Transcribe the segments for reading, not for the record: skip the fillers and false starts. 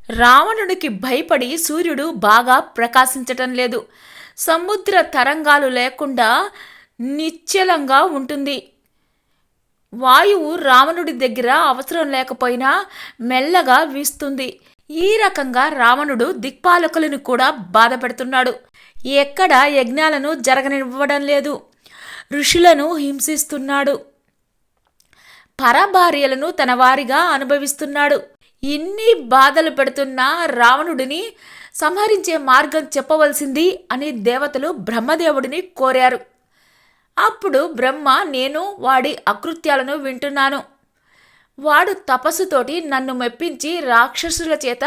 రావణుడికి భయపడి సూర్యుడు బాగా ప్రకాశించటం లేదు. సముద్ర తరంగాలు లేకుండా నిశ్చలంగా ఉంటుంది. వాయువు రావణుడి దగ్గర అవసరం లేకపోయినా మెల్లగా వీస్తుంది. ఈ రకంగా రావణుడు దిక్పాలకులను కూడా బాధపెడుతున్నాడు. ఎక్కడ యజ్ఞాలను జరగనివ్వడం లేదు. ఋషులను హింసిస్తున్నాడు. పరభార్యలను తన వారిగా అనుభవిస్తున్నాడు. ఇన్ని బాధలు పెడుతున్న రావణుడిని సంహరించే మార్గం చెప్పవలసింది అని దేవతలు బ్రహ్మదేవుడిని కోరారు. అప్పుడు బ్రహ్మ, నేను వాడి అకృత్యాలను వింటున్నాను. వాడు తపస్సుతోటి నన్ను మెప్పించి రాక్షసుల చేత,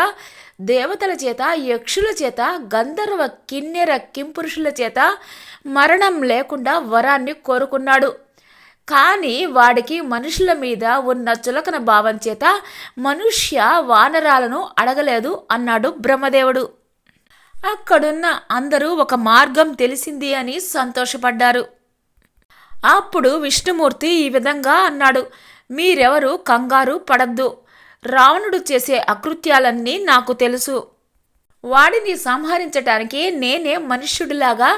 దేవతల చేత, యక్షుల చేత, గంధర్వ కిన్నెర కింపురుషుల చేత మరణం లేకుండా వరాన్ని కోరుకున్నాడు. కానీ వాడికి మనుషుల మీద ఉన్న చులకన భావం చేత మనుష్య వానరాలను అడగలేదు అన్నాడు బ్రహ్మదేవుడు. అక్కడున్న అందరూ ఒక మార్గం తెలిసింది అని సంతోషపడ్డారు. అప్పుడు విష్ణుమూర్తి ఈ విధంగా అన్నాడు, మీరెవరూ కంగారు పడద్దు. రావణుడు చేసే అకృత్యాలన్నీ నాకు తెలుసు. వాడిని సంహరించటానికి నేనే మనుష్యుడిలాగా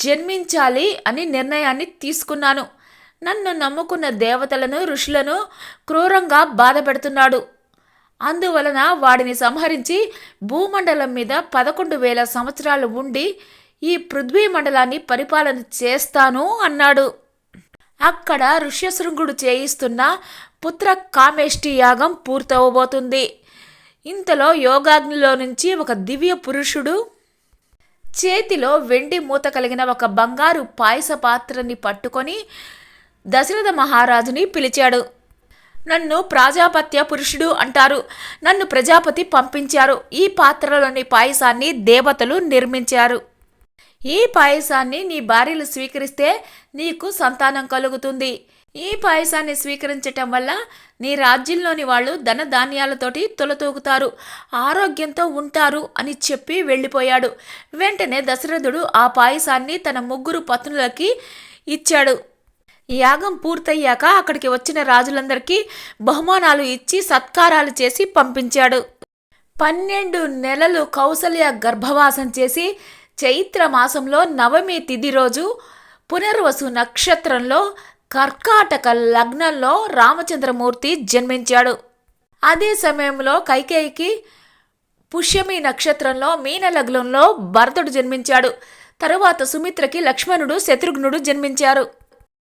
జన్మించాలి అని నిర్ణయాన్ని తీసుకున్నాను. నన్ను నమ్ముకున్న దేవతలను, ఋషులను క్రూరంగా బాధ పెడుతున్నాడు. అందువలన వాడిని సంహరించి భూమండలం మీద 11,000 సంవత్సరాలు ఉండి ఈ పృథ్వీ మండలాన్ని పరిపాలన చేస్తాను అన్నాడు. అక్కడ ఋష్యశృంగుడు చేయిస్తున్న పుత్ర కామేష్టి యాగం పూర్తవబోతుంది. ఇంతలో యోగాగ్నిలో నుంచి ఒక దివ్య పురుషుడు చేతిలో వెండి మూత కలిగిన ఒక బంగారు పాయస పాత్రని పట్టుకొని దశరథ మహారాజుని పిలిచాడు. నన్ను ప్రాజాపత్య పురుషుడు అంటారు. నన్ను ప్రజాపతి పంపించారు. ఈ పాత్రలోని పాయసాన్ని దేవతలు నిర్మించారు. ఈ పాయసాన్ని నీ భార్యలు స్వీకరిస్తే నీకు సంతానం కలుగుతుంది. ఈ పాయసాన్ని స్వీకరించటం వల్ల నీ రాజ్యంలోని వాళ్ళు ధన ధాన్యాలతోటి తొలతూగుతారు, ఆరోగ్యంతో ఉంటారు అని చెప్పి వెళ్ళిపోయాడు. వెంటనే దశరథుడు ఆ పాయసాన్ని తన 3 పత్నులకి ఇచ్చాడు. యాగం పూర్తయ్యాక అక్కడికి వచ్చిన రాజులందరికీ బహుమానాలు ఇచ్చి సత్కారాలు చేసి పంపించాడు. 12 నెలలు కౌసల్య గర్భవాసం చేసి చైత్ర మాసంలో నవమి తిథి రోజు పునర్వసు నక్షత్రంలో కర్కాటక లగ్నంలో రామచంద్రమూర్తి జన్మించాడు. అదే సమయంలో కైకేయికి పుష్యమి నక్షత్రంలో మీన లగ్నంలో భరతుడు జన్మించాడు. తరువాత సుమిత్రకి లక్ష్మణుడు, శత్రుఘ్నుడు జన్మించారు.